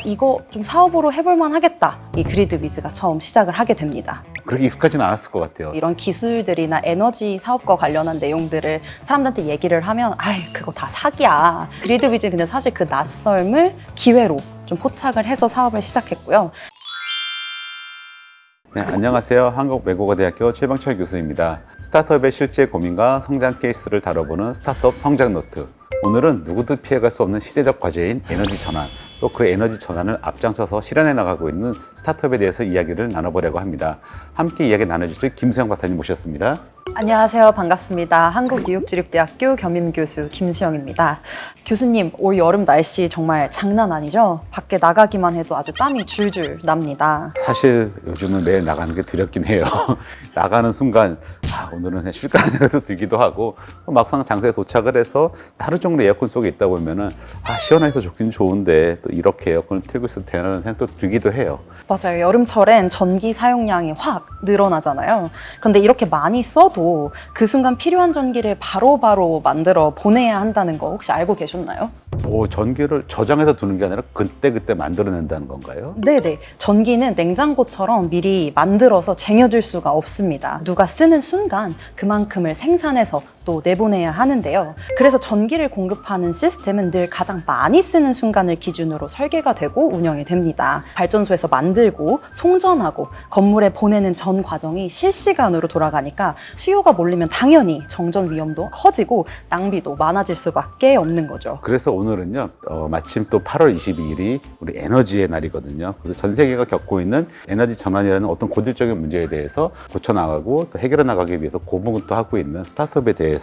이거 좀 사업으로 해볼만 하겠다. 이 그리드 위즈가 처음 시작을 하게 됩니다. 그렇게 익숙하지는 않았을 것 같아요. 이런 기술들이나 에너지 사업과 관련한 내용들을 사람들한테 얘기를 하면 그거 다 사기야. 그리드 위즈는 근데 사실 그 낯설음을 기회로 좀 포착을 해서 사업을 시작했고요. 네, 안녕하세요. 한국외국어대학교 최병철 교수입니다. 스타트업의 실제 고민과 성장 케이스를 다뤄보는 스타트업 성장 노트. 오늘은 누구도 피해갈 수 없는 시대적 과제인 에너지 전환, 또 그 에너지 전환을 앞장서서 실현해 나가고 있는 스타트업에 대해서 이야기를 나눠보려고 합니다. 함께 이야기 나눠주실 김수영 박사님 모셨습니다. 안녕하세요. 반갑습니다. 한국뉴욕주립대학교 겸임교수 김수영입니다. 교수님, 올 여름 날씨 정말 장난 아니죠? 밖에 나가기만 해도 아주 땀이 줄줄 납니다. 사실 요즘은 매일 나가는 게 두렵긴 해요. 나가는 순간 오늘은 그냥 쉴까 하는 생각도 들기도 하고, 막상 장소에 도착을 해서 하루 종일 에어컨 속에 있다 보면은 시원해서 좋긴 좋은데 또 이렇게 에어컨을 틀고 있어도 되나 생각도 들기도 해요. 맞아요. 여름철엔 전기 사용량이 확 늘어나잖아요. 그런데 이렇게 많이 써도 그 순간 필요한 전기를 바로바로 만들어 보내야 한다는 거 혹시 알고 계셨나요? 전기를 저장해서 두는 게 아니라 그때그때 만들어낸다는 건가요? 네네. 전기는 냉장고처럼 미리 만들어서 쟁여둘 수가 없습니다. 누가 쓰는 순간 그만큼을 생산해서 또 내보내야 하는데요. 그래서 전기를 공급하는 시스템은 늘 가장 많이 쓰는 순간을 기준으로 설계가 되고 운영이 됩니다. 발전소에서 만들고 송전하고 건물에 보내는 전 과정이 실시간으로 돌아가니까 수요가 몰리면 당연히 정전 위험도 커지고 낭비도 많아질 수밖에 없는 거죠. 그래서 오늘은요, 마침 또 8월 22일이 우리 에너지의 날이거든요. 그래서 전 세계가 겪고 있는 에너지 전환이라는 어떤 고질적인 문제에 대해서 고쳐나가고 또 해결해 나가기 위해서 고민도 하고 있는 스타트업에 대해서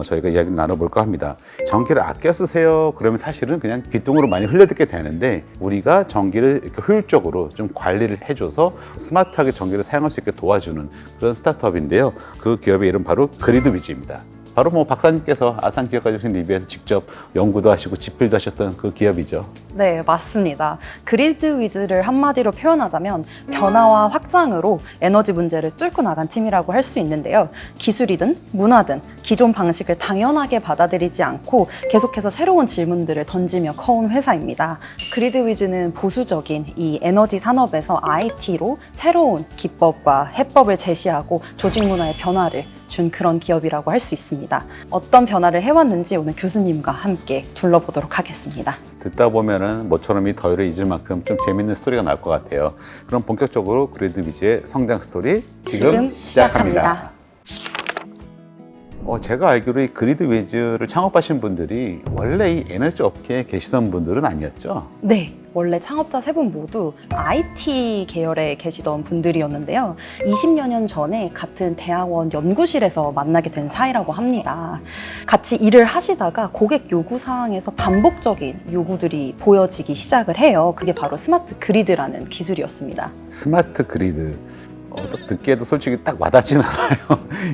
저희가 이야기를 나눠볼까 합니다. 전기를 아껴 쓰세요. 그러면 사실은 그냥 귓등으로 많이 흘려듣게 되는데, 우리가 전기를 이렇게 효율적으로 좀 관리를 해줘서 스마트하게 전기를 사용할 수 있게 도와주는 그런 스타트업인데요. 그 기업의 이름 바로 그리드 위즈입니다. 바로 박사님께서 아산 기업가족 리뷰에서 직접 연구도 하시고 집필도 하셨던 그 기업이죠. 네, 맞습니다. 그리드 위즈를 한마디로 표현하자면 변화와 확장으로 에너지 문제를 뚫고 나간 팀이라고 할 수 있는데요. 기술이든 문화든 기존 방식을 당연하게 받아들이지 않고 계속해서 새로운 질문들을 던지며 커온 회사입니다. 그리드 위즈는 보수적인 이 에너지 산업에서 IT로 새로운 기법과 해법을 제시하고 조직 문화의 변화를 준 그런 기업이라고 할 수 있습니다. 어떤 변화를 해왔는지 오늘 교수님과 함께 둘러보도록 하겠습니다. 듣다 보면은 모처럼 이 더위를 잊을 만큼 좀 재밌는 스토리가 나올 것 같아요. 그럼 본격적으로 그리드 위즈의 성장 스토리 지금 시작합니다. 제가 알기로 이 그리드 위즈를 창업하신 분들이 원래 이 에너지 업계에 계시던 분들은 아니었죠? 네, 원래 창업자 세 분 모두 IT 계열에 계시던 분들이었는데요. 20여 년 전에 같은 대학원 연구실에서 만나게 된 사이라고 합니다. 같이 일을 하시다가 고객 요구 사항에서 반복적인 요구들이 보여지기 시작을 해요. 그게 바로 스마트 그리드라는 기술이었습니다. 스마트 그리드. 딱 듣기에도 솔직히 딱 와닿진 않아요.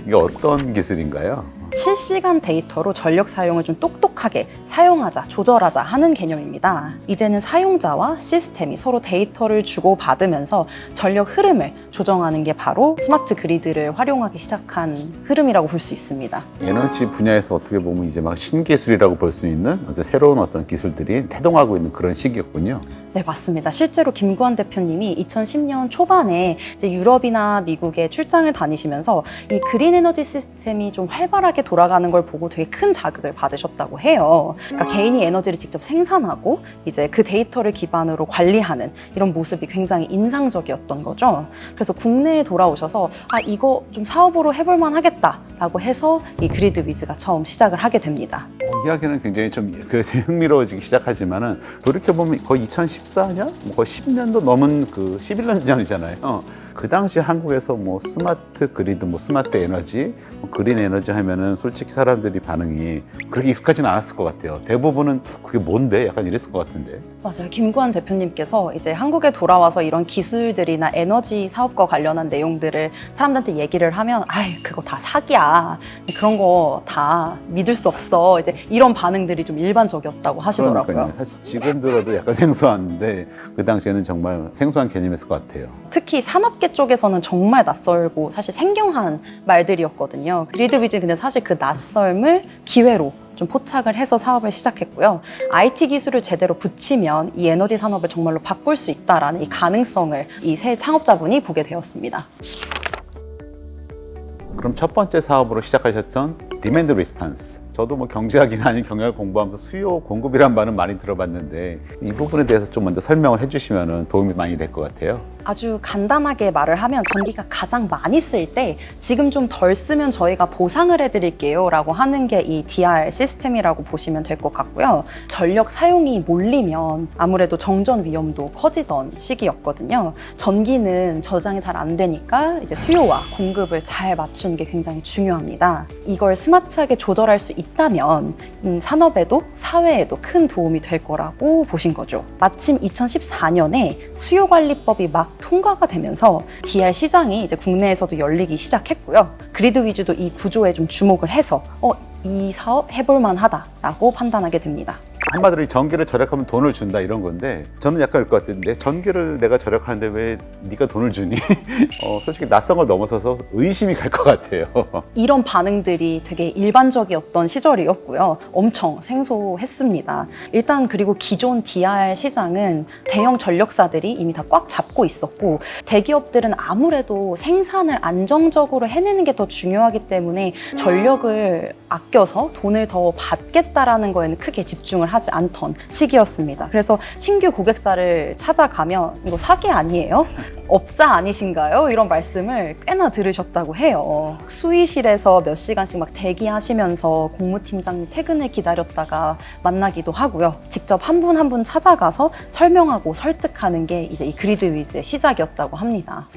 이게 어떤 기술인가요? 실시간 데이터로 전력 사용을 좀 똑똑하게 사용하자, 조절하자 하는 개념입니다. 이제는 사용자와 시스템이 서로 데이터를 주고받으면서 전력 흐름을 조정하는 게 바로 스마트 그리드를 활용하기 시작한 흐름이라고 볼 수 있습니다. 에너지 분야에서 어떻게 보면 이제 막 신기술이라고 볼 수 있는 새로운 어떤 기술들이 태동하고 있는 그런 시기였군요. 네, 맞습니다. 실제로 김구한 대표님이 2010년 초반에 이제 유럽이나 미국에 출장을 다니시면서 이 그린 에너지 시스템이 좀 활발하게 돌아가는 걸 보고 되게 큰 자극을 받으셨다고 해요. 그러니까 개인이 에너지를 직접 생산하고 이제 그 데이터를 기반으로 관리하는 이런 모습이 굉장히 인상적이었던 거죠. 그래서 국내에 돌아오셔서 이거 좀 사업으로 해볼만 하겠다라고 해서 이 그리드 위즈가 처음 시작을 하게 됩니다. 이야기는 굉장히 좀 흥미로워지기 시작하지만은 돌이켜보면 거의 2014년? 거의 10년도 넘은 11년 전이잖아요. 그 당시 한국에서 스마트 그리드, 스마트 에너지, 그린 에너지 하면은 솔직히 사람들이 반응이 그렇게 익숙하지는 않았을 것 같아요. 대부분은 그게 뭔데? 약간 이랬을 것 같은데. 맞아요. 김구한 대표님께서 이제 한국에 돌아와서 이런 기술들이나 에너지 사업과 관련한 내용들을 사람들한테 얘기를 하면 그거 다 사기야. 그런 거 다 믿을 수 없어. 이제 이런 반응들이 좀 일반적이었다고 하시더라고요. 그러니까요. 사실 지금 들어도 약간 생소한데 그 당시에는 정말 생소한 개념이었을 것 같아요. 특히 산업계 쪽에서는 정말 낯설고 사실 생경한 말들이었거든요. 그리드 위즈는 근데 사실 그 낯설음을 기회로 좀 포착을 해서 사업을 시작했고요. IT 기술을 제대로 붙이면 이 에너지 산업을 정말로 바꿀 수 있다라는 이 가능성을 이 새 창업자분이 보게 되었습니다. 그럼 첫 번째 사업으로 시작하셨던 디맨드 리스판스. 저도 뭐 경제학이나 아닌 경영을 공부하면서 수요 공급이란 말은 많이 들어봤는데 이 부분에 대해서 좀 먼저 설명을 해주시면 도움이 많이 될 것 같아요. 아주 간단하게 말을 하면 전기가 가장 많이 쓸 때 지금 좀 덜 쓰면 저희가 보상을 해드릴게요 라고 하는 게 이 DR 시스템이라고 보시면 될 것 같고요. 전력 사용이 몰리면 아무래도 정전 위험도 커지던 시기였거든요. 전기는 저장이 잘 안 되니까 이제 수요와 공급을 잘 맞추는 게 굉장히 중요합니다. 이걸 스마트하게 조절할 수 있다면 산업에도 사회에도 큰 도움이 될 거라고 보신 거죠. 마침 2014년에 수요관리법이 막 통과가 되면서 DR 시장이 이제 국내에서도 열리기 시작했고요. 그리드 위주도 이 구조에 좀 주목을 해서 이 사업 해볼 만하다라고 판단하게 됩니다. 한마디로 전기를 절약하면 돈을 준다 이런 건데 저는 약간 그럴 것 같은데 전기를 내가 절약하는데 왜 네가 돈을 주니? 솔직히 낯선 걸 넘어서서 의심이 갈 것 같아요. 이런 반응들이 되게 일반적이었던 시절이었고요. 엄청 생소했습니다. 일단 그리고 기존 DR 시장은 대형 전력사들이 이미 다 꽉 잡고 있었고 대기업들은 아무래도 생산을 안정적으로 해내는 게 더 중요하기 때문에 전력을 아껴서 돈을 더 받겠다라는 거에는 크게 집중을 하지 않던 시기였습니다. 그래서 신규 고객사를 찾아가면 이거 사기 아니에요? 업자 아니신가요? 이런 말씀을 꽤나 들으셨다고 해요. 수의실에서 몇 시간씩 막 대기하시면서 공무팀장님 퇴근을 기다렸다가 만나기도 하고요. 직접 한 분 한 분 찾아가서 설명하고 설득하는 게 이제 이 그리드 위즈의 시작이었다고 합니다.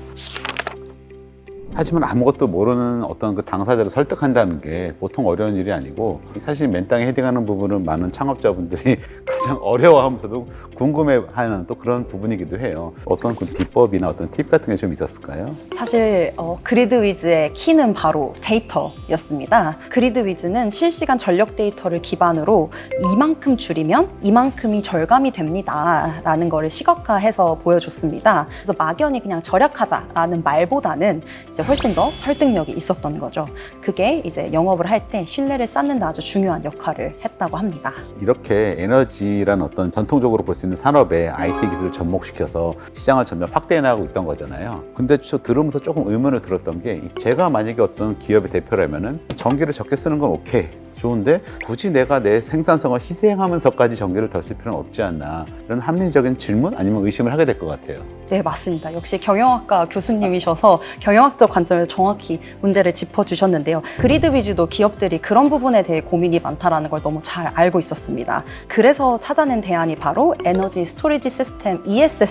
하지만 아무것도 모르는 어떤 그 당사자를 설득한다는 게 보통 어려운 일이 아니고 사실 맨땅에 헤딩하는 부분은 많은 창업자분들이 가장 어려워하면서도 궁금해하는 또 그런 부분이기도 해요. 어떤 그 비법이나 어떤 팁 같은 게 좀 있었을까요? 사실 그리드 위즈의 키는 바로 데이터였습니다. 그리드 위즈는 실시간 전력 데이터를 기반으로 이만큼 줄이면 이만큼이 절감이 됩니다 라는 거를 시각화해서 보여줬습니다. 그래서 막연히 그냥 절약하자라는 말보다는 이제 훨씬 더 설득력이 있었던 거죠. 그게 이제 영업을 할 때 신뢰를 쌓는 데 아주 중요한 역할을 했다고 합니다. 이렇게 에너지란 어떤 전통적으로 볼 수 있는 산업에 IT 기술을 접목시켜서 시장을 점점 확대해 나가고 있던 거잖아요. 근데 저 들으면서 조금 의문을 들었던 게 제가 만약에 어떤 기업의 대표라면은 전기를 적게 쓰는 건 오케이. 좋은데 굳이 내가 내 생산성을 희생하면서까지 전기를 더 쓸 필요는 없지 않나 이런 합리적인 질문 아니면 의심을 하게 될 것 같아요. 네, 맞습니다. 역시 경영학과 교수님이셔서 경영학적 관점에서 정확히 문제를 짚어주셨는데요. 그리드 위주도 기업들이 그런 부분에 대해 고민이 많다는 걸 너무 잘 알고 있었습니다. 그래서 찾아낸 대안이 바로 에너지 스토리지 시스템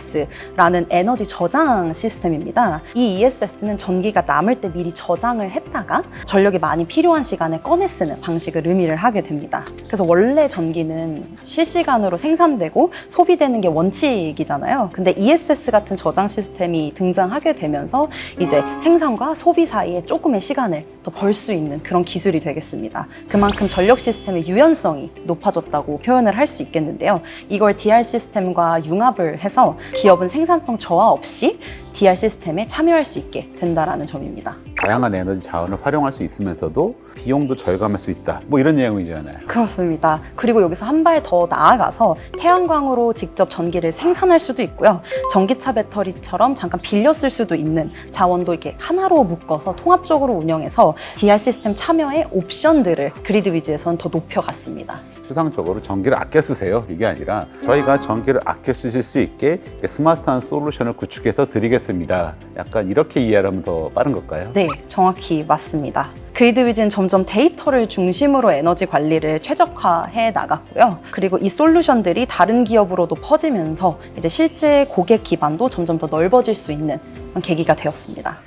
ESS라는 에너지 저장 시스템입니다. 이 ESS는 전기가 남을 때 미리 저장을 했다가 전력이 많이 필요한 시간에 꺼내 쓰는 방식을 의미를 하게 됩니다. 그래서 원래 전기는 실시간으로 생산되고 소비되는 게 원칙이잖아요. 근데 ESS 같은 저장 시스템이 등장하게 되면서 이제 생산과 소비 사이에 조금의 시간을 더 벌 수 있는 그런 기술이 되겠습니다. 그만큼 전력 시스템의 유연성이 높아졌다고 표현을 할 수 있겠는데요. 이걸 DR 시스템과 융합을 해서 기업은 생산성 저하 없이 DR 시스템에 참여할 수 있게 된다는 점입니다. 다양한 에너지 자원을 활용할 수 있으면서도 비용도 절감할 수 있다. 뭐 이런 내용이잖아요. 그렇습니다. 그리고 여기서 한 발 더 나아가서 태양광으로 직접 전기를 생산할 수도 있고요. 전기차 배터리처럼 잠깐 빌려 쓸 수도 있는 자원도 이렇게 하나로 묶어서 통합적으로 운영해서 DR 시스템 참여의 옵션들을 그리드 위즈에서는 더 높여갔습니다. 추상적으로 전기를 아껴 쓰세요. 이게 아니라 저희가 전기를 아껴 쓰실 수 있게 스마트한 솔루션을 구축해서 드리겠습니다. 약간 이렇게 이해를 하면 더 빠른 걸까요? 네, 정확히 맞습니다. 그리드 위즈는 점점 데이터를 중심으로 에너지 관리를 최적화해 나갔고요. 그리고 이 솔루션들이 다른 기업으로도 퍼지면서 이제 실제 고객 기반도 점점 더 넓어질 수 있는 그런 계기가 되었습니다.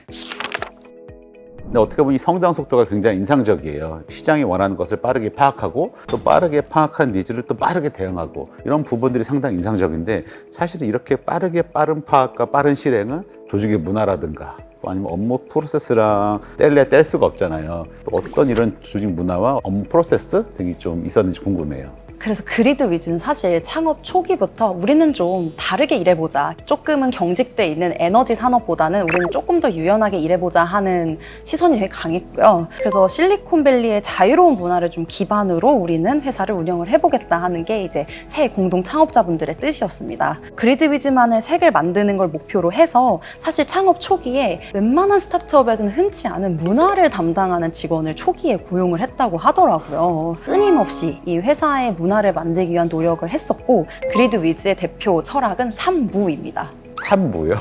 근데 어떻게 보면 이 성장 속도가 굉장히 인상적이에요. 시장이 원하는 것을 빠르게 파악하고 또 빠르게 파악한 니즈를 또 빠르게 대응하고 이런 부분들이 상당히 인상적인데 사실은 이렇게 빠른 파악과 빠른 실행은 조직의 문화라든가 아니면 업무 프로세스랑 뗄 수가 없잖아요. 또 어떤 이런 조직 문화와 업무 프로세스 등이 좀 있었는지 궁금해요. 그래서 그리드 위즈는 사실 창업 초기부터 우리는 좀 다르게 일해보자. 조금은 경직돼 있는 에너지 산업보다는 우리는 조금 더 유연하게 일해보자 하는 시선이 되게 강했고요. 그래서 실리콘밸리의 자유로운 문화를 좀 기반으로 우리는 회사를 운영을 해보겠다 하는 게 이제 새 공동 창업자분들의 뜻이었습니다. 그리드 위즈만을 색을 만드는 걸 목표로 해서 사실 창업 초기에 웬만한 스타트업에서는 흔치 않은 문화를 담당하는 직원을 초기에 고용을 했다고 하더라고요. 끊임없이 이 회사의 문화를 만들기 위한 노력을 했었고, 그리드 위즈의 대표 철학은 3무입니다. 3무요?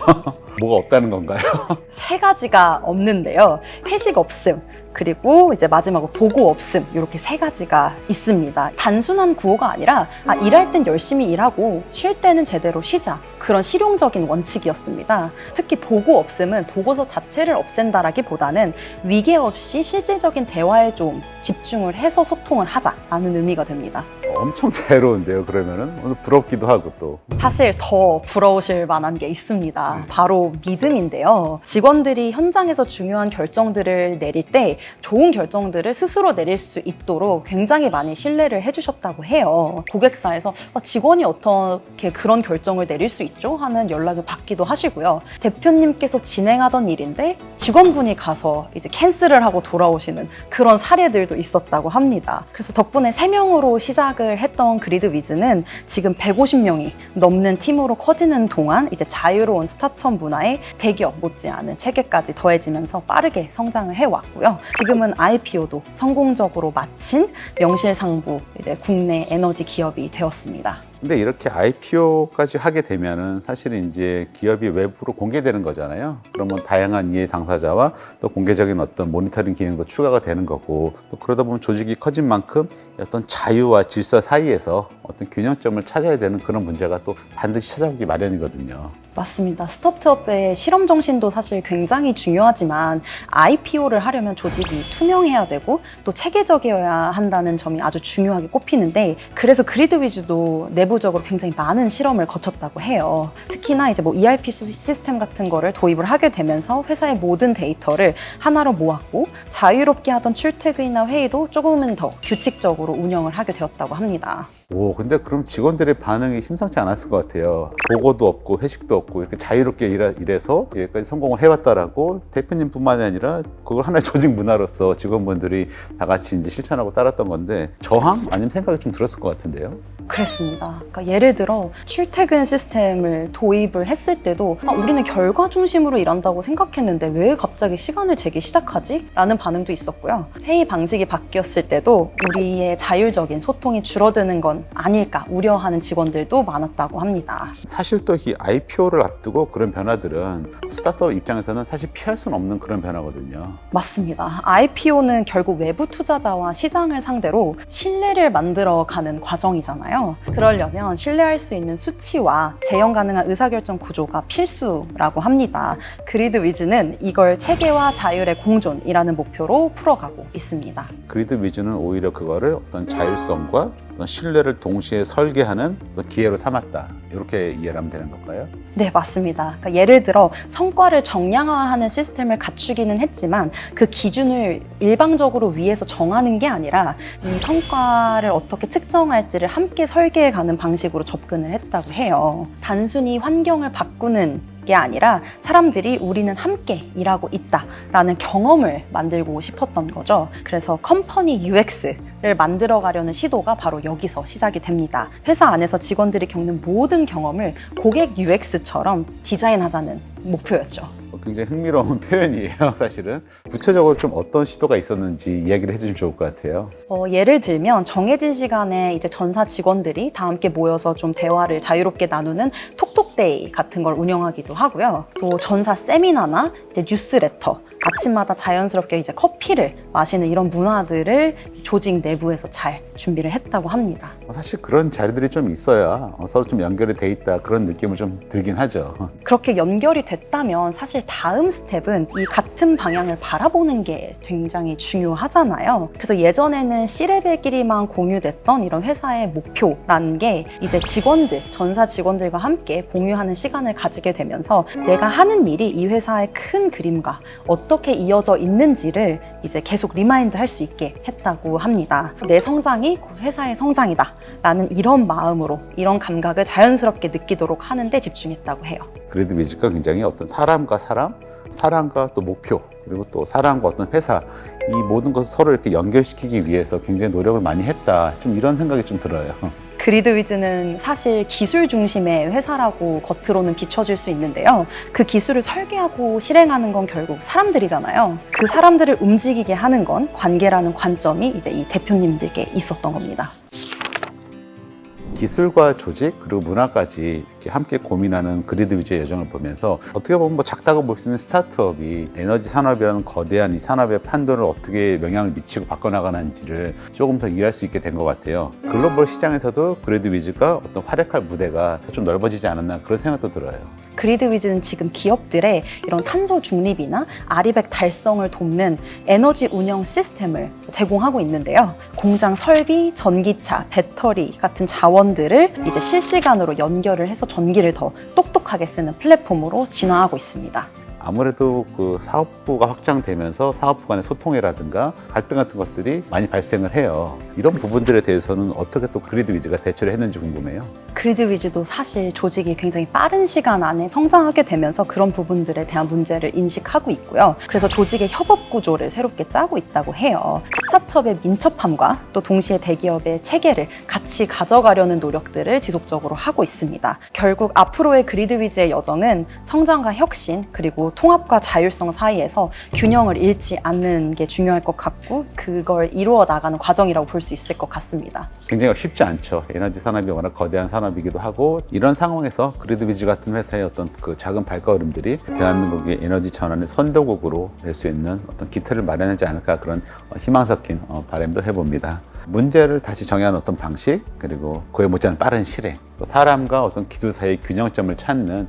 뭐가 없다는 건가요? 3가지가 없는데요. 회식 없음, 그리고 이제 마지막으로 보고 없음, 이렇게 3가지가 있습니다. 단순한 구호가 아니라 일할 땐 열심히 일하고 쉴 때는 제대로 쉬자, 그런 실용적인 원칙이었습니다. 특히 보고 없음은 보고서 자체를 없앤다라기보다는 위계 없이 실질적인 대화에 좀 집중을 해서 소통을 하자라는 의미가 됩니다. 엄청 자유로운데요, 그러면은? 오늘 부럽기도 하고 또. 사실 더 부러우실 만한 게 있습니다. 바로 믿음인데요. 직원들이 현장에서 중요한 결정들을 내릴 때 좋은 결정들을 스스로 내릴 수 있도록 굉장히 많이 신뢰를 해주셨다고 해요. 고객사에서 직원이 어떻게 그런 결정을 내릴 수 있죠? 하는 연락을 받기도 하시고요. 대표님께서 진행하던 일인데 직원분이 가서 이제 캔슬을 하고 돌아오시는 그런 사례들도 있었다고 합니다. 그래서 덕분에 3명으로 시작을 했던 그리드 위즈는 지금 150명이 넘는 팀으로 커지는 동안 이제 자유로운 스타트업 문화에 대기업 못지않은 체계까지 더해지면서 빠르게 성장을 해왔고요. 지금은 IPO도 성공적으로 마친 명실상부 이제 국내 에너지 기업이 되었습니다. 근데 이렇게 IPO까지 하게 되면은 사실은 이제 기업이 외부로 공개되는 거잖아요. 그러면 다양한 이해 당사자와 또 공개적인 어떤 모니터링 기능도 추가가 되는 거고, 또 그러다 보면 조직이 커진 만큼 어떤 자유와 질서 사이에서 어떤 균형점을 찾아야 되는 그런 문제가 또 반드시 찾아오기 마련이거든요. 맞습니다. 스타트업의 실험 정신도 사실 굉장히 중요하지만 IPO를 하려면 조직이 투명해야 되고 또 체계적이어야 한다는 점이 아주 중요하게 꼽히는데, 그래서 그리드 위즈도 내부적으로 굉장히 많은 실험을 거쳤다고 해요. 특히나 이제 ERP 시스템 같은 거를 도입을 하게 되면서 회사의 모든 데이터를 하나로 모았고, 자유롭게 하던 출퇴근이나 회의도 조금은 더 규칙적으로 운영을 하게 되었다고 합니다. 오, 근데 그럼 직원들의 반응이 심상치 않았을 것 같아요. 보고도 없고 회식도 없고 이렇게 자유롭게 일해서 여기까지 성공을 해왔다라고 대표님뿐만이 아니라 그걸 하나의 조직 문화로서 직원분들이 다 같이 이제 실천하고 따랐던 건데, 저항 아니면 생각이 좀 들었을 것 같은데요. 그랬습니다. 그러니까 예를 들어 출퇴근 시스템을 도입을 했을 때도 우리는 결과 중심으로 일한다고 생각했는데 왜 갑자기 시간을 재기 시작하지? 라는 반응도 있었고요. 회의 방식이 바뀌었을 때도 우리의 자율적인 소통이 줄어드는 건 아닐까 우려하는 직원들도 많았다고 합니다. 사실 또 이 IPO를 앞두고 그런 변화들은 스타트업 입장에서는 사실 피할 수는 없는 그런 변화거든요. 맞습니다. IPO는 결국 외부 투자자와 시장을 상대로 신뢰를 만들어가는 과정이잖아요. 그러려면 신뢰할 수 있는 수치와 재현 가능한 의사결정 구조가 필수라고 합니다. 그리드 위즈는 이걸 체계와 자율의 공존이라는 목표로 풀어가고 있습니다. 그리드 위즈는 오히려 그거를 어떤 자율성과 어떤 신뢰를 동시에 설계하는 어떤 기회로 삼았다, 이렇게 이해를 하면 되는 건가요? 네, 맞습니다. 그러니까 예를 들어 성과를 정량화하는 시스템을 갖추기는 했지만 그 기준을 일방적으로 위에서 정하는 게 아니라 이 성과를 어떻게 측정할지를 함께 설계해가는 방식으로 접근을 했다고 해요. 단순히 환경을 바꾸는 게 아니라 사람들이 우리는 함께 일하고 있다라는 경험을 만들고 싶었던 거죠. 그래서 컴퍼니 UX를 만들어 가려는 시도가 바로 여기서 시작이 됩니다. 회사 안에서 직원들이 겪는 모든 경험을 고객 UX처럼 디자인하자는 목표였죠. 굉장히 흥미로운 표현이에요, 사실은. 구체적으로 좀 어떤 시도가 있었는지 이야기를 해주시면 좋을 것 같아요. 예를 들면 정해진 시간에 이제 전사 직원들이 다 함께 모여서 좀 대화를 자유롭게 나누는 톡톡데이 같은 걸 운영하기도 하고요. 또 전사 세미나나 이제 뉴스레터, 아침마다 자연스럽게 이제 커피를 마시는 이런 문화들을 조직 내부에서 잘 준비를 했다고 합니다. 사실 그런 자리들이 좀 있어야 서로 좀 연결이 돼 있다, 그런 느낌을 좀 들긴 하죠. 그렇게 연결이 됐다면 사실 다음 스텝은 이 같은 방향을 바라보는 게 굉장히 중요하잖아요. 그래서 예전에는 C레벨끼리만 공유됐던 이런 회사의 목표라는 게 이제 직원들, 전사 직원들과 함께 공유하는 시간을 가지게 되면서 내가 하는 일이 이 회사의 큰 그림과 어떻게 이어져 있는지를 이제 계속 리마인드 할 수 있게 했다고 있다고 합니다. 내 성장이 곧 회사의 성장이다 라는 이런 마음으로 이런 감각을 자연스럽게 느끼도록 하는데 집중했다고 해요. 그리드 위즈가 굉장히 어떤 사람과 사람, 사람과 또 목표, 그리고 또 사람과 어떤 회사, 이 모든 것을 서로 이렇게 연결시키기 위해서 굉장히 노력을 많이 했다. 좀 이런 생각이 좀 들어요. 그리드 위즈는 사실 기술 중심의 회사라고 겉으로는 비춰질 수 있는데요. 그 기술을 설계하고 실행하는 건 결국 사람들이잖아요. 그 사람들을 움직이게 하는 건 관계라는 관점이 이제 이 대표님들께 있었던 겁니다. 기술과 조직 그리고 문화까지 이렇게 함께 고민하는 그리드 위즈의 여정을 보면서 어떻게 보면 뭐 작다고 볼 수 있는 스타트업이 에너지 산업이라는 거대한 이 산업의 판도를 어떻게 영향을 미치고 바꿔나가는지를 조금 더 이해할 수 있게 된 것 같아요. 글로벌 시장에서도 그리드 위즈가 어떤 활약할 무대가 좀 넓어지지 않았나 그런 생각도 들어요. 그리드 위즈는 지금 기업들의 이런 탄소 중립이나 아리백 달성을 돕는 에너지 운영 시스템을 제공하고 있는데요. 공장 설비, 전기차, 배터리 같은 자원들을 이제 실시간으로 연결을 해서 전기를 더 똑똑하게 쓰는 플랫폼으로 진화하고 있습니다. 아무래도 그 사업부가 확장되면서 사업부 간의 소통이라든가 갈등 같은 것들이 많이 발생을 해요. 이런 부분들에 대해서는 어떻게 또 그리드 위즈가 대처를 했는지 궁금해요. 그리드 위즈도 사실 조직이 굉장히 빠른 시간 안에 성장하게 되면서 그런 부분들에 대한 문제를 인식하고 있고요. 그래서 조직의 협업 구조를 새롭게 짜고 있다고 해요. 스타트업의 민첩함과 또 동시에 대기업의 체계를 같이 가져가려는 노력들을 지속적으로 하고 있습니다. 결국 앞으로의 그리드 위즈의 여정은 성장과 혁신 그리고 통합과 자율성 사이에서 균형을 잃지 않는 게 중요할 것 같고 그걸 이루어 나가는 과정이라고 볼 수 있을 것 같습니다. 굉장히 쉽지 않죠. 에너지 산업이 워낙 거대한 산업이기도 하고 이런 상황에서 그리드 위즈 같은 회사의 어떤 그 작은 발걸음들이 대한민국의 에너지 전환의 선도국으로 될 수 있는 어떤 기틀을 마련하지 않을까 그런 희망 섞인 바람도 해봅니다. 문제를 다시 정의하는 어떤 방식 그리고 그에 못지않은 빠른 실행 또 사람과 어떤 기술 사이의 균형점을 찾는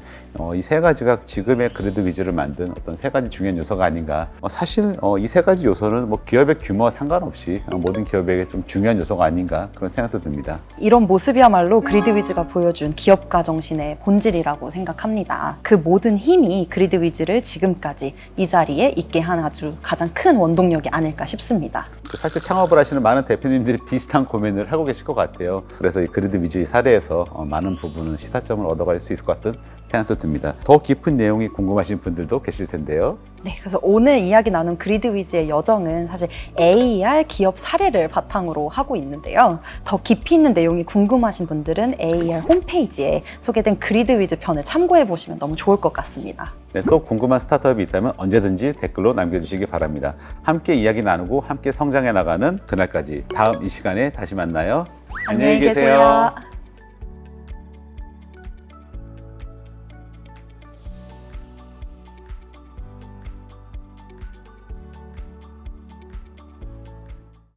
이 세 가지가 지금의 그리드 위즈를 만든 어떤 세 가지 중요한 요소가 아닌가. 사실 이 세 가지 요소는 뭐 기업의 규모와 상관없이 모든 기업에게 좀 중요한 요소가 아닌가 그런 생각도 듭니다. 이런 모습이야말로 그리드 위즈가 보여준 기업가 정신의 본질이라고 생각합니다. 그 모든 힘이 그리드 위즈를 지금까지 이 자리에 있게 한 아주 가장 큰 원동력이 아닐까 싶습니다. 사실 창업을 하시는 많은 대표님들이 비슷한 고민을 하고 계실 것 같아요. 그래서 이 그리드 위즈의 사례에서 많은 부분은 시사점을 얻어갈 수 있을 것 같은 생각도 듭니다. 더 깊은 내용이 궁금하신 분들도 계실 텐데요. 네, 그래서 오늘 이야기 나눈 그리드 위즈의 여정은 사실 AER 기업 사례를 바탕으로 하고 있는데요. 더 깊이 있는 내용이 궁금하신 분들은 AER 홈페이지에 소개된 그리드 위즈 편을 참고해 보시면 너무 좋을 것 같습니다. 네, 또 궁금한 스타트업이 있다면 언제든지 댓글로 남겨주시기 바랍니다. 함께 이야기 나누고 함께 성장해 나가는 그날까지 다음 이 시간에 다시 만나요. 안녕히 계세요.